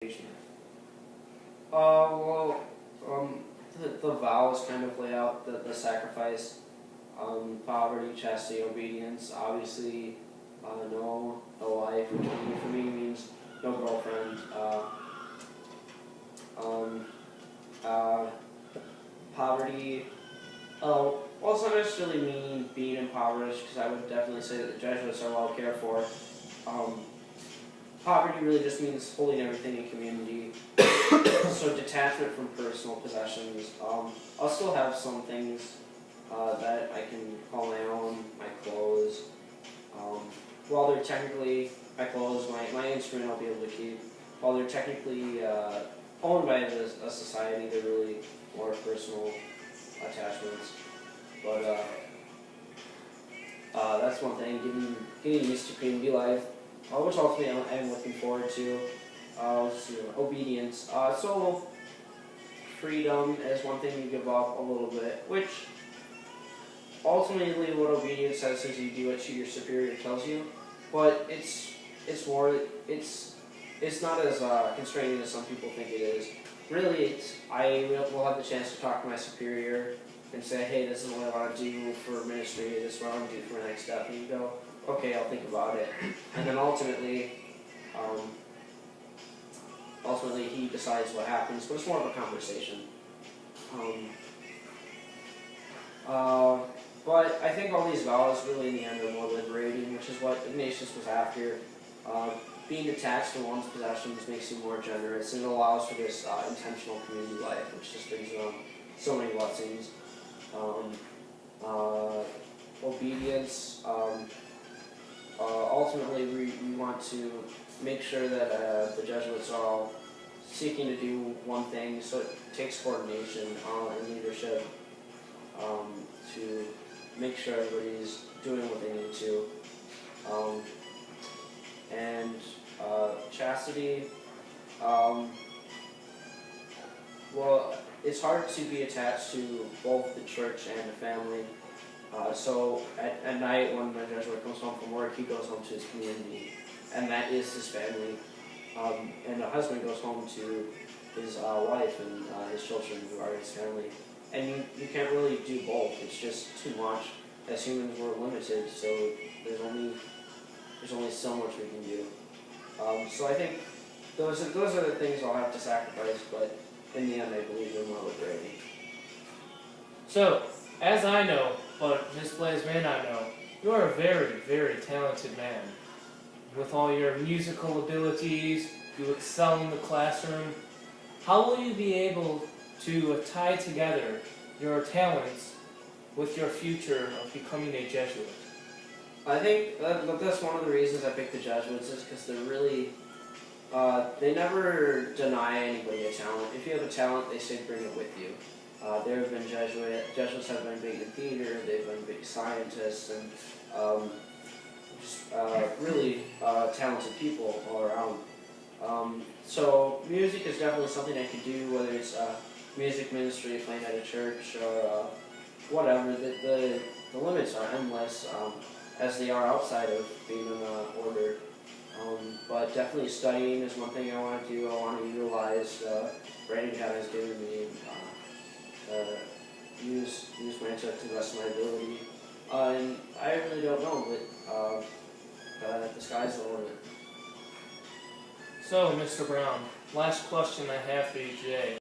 Well, the vows kind of lay out the sacrifice, poverty, chastity, obedience. Obviously, no wife, which for me means no girlfriend. Um, uh, Poverty. Oh, well, it's not necessarily mean being impoverished, because I would definitely say that the Jesuits are well cared for. Um, Poverty really just means holding everything in community. So detachment from personal possessions. I'll still have some things that I can call my own, my clothes. While they're technically my clothes, my instrument I'll be able to keep. While they're technically owned by a society, they're really more personal attachments. But that's one thing. Getting used to community life, which ultimately I'm looking forward to. Let's see, obedience. So freedom is one thing you give up a little bit, which ultimately what obedience says is you do what your superior tells you, but it's not as constraining as some people think it is. Really, I will have the chance to talk to my superior and say, hey, this is what I want to do for ministry, this is what I want to do for my next step, and you go, okay, I'll think about it. And then ultimately he decides what happens, but it's more of a conversation. But I think all these vows really in the end are more liberating, which is what Ignatius was after. Being detached from one's possessions makes you more generous, and it allows for this intentional community life, which just brings so many blessings. Obedience. Ultimately, we want to make sure that the Jesuits are all seeking to do one thing, so it takes coordination and leadership to make sure everybody's doing what they need to. And chastity, well, it's hard to be attached to both the church and the family. So at night when the Jesuit comes home from work, he goes home to his community, and that is his family. And the husband goes home to his wife and his children, who are his family. And you can't really do both. It's just too much. As humans, we're limited, so there's only so much we can do. So I think those are the things I'll have to sacrifice, but in the end, I believe they're more liberating. So, as I know, but Miss Blaze may not know, you are a very, very talented man. With all your musical abilities, you excel in the classroom. How will you be able to tie together your talents with your future of becoming a Jesuit? I think that's one of the reasons I picked the Jesuits, is because they're really, they never deny anybody a talent. If you have a talent, they say bring it with you. There have been Jesuits have been big in theater, they've been big scientists, and just really talented people all around. So music is definitely something I can do, whether it's music ministry, playing at a church, or whatever. The limits are endless, as they are outside of being in an order. But definitely studying is one thing I want to do. I want to utilize writing God has given me, use my intellect to the best of my ability. And I really don't know, but the sky's the limit. So, Mr. Brown, last question I have for you today.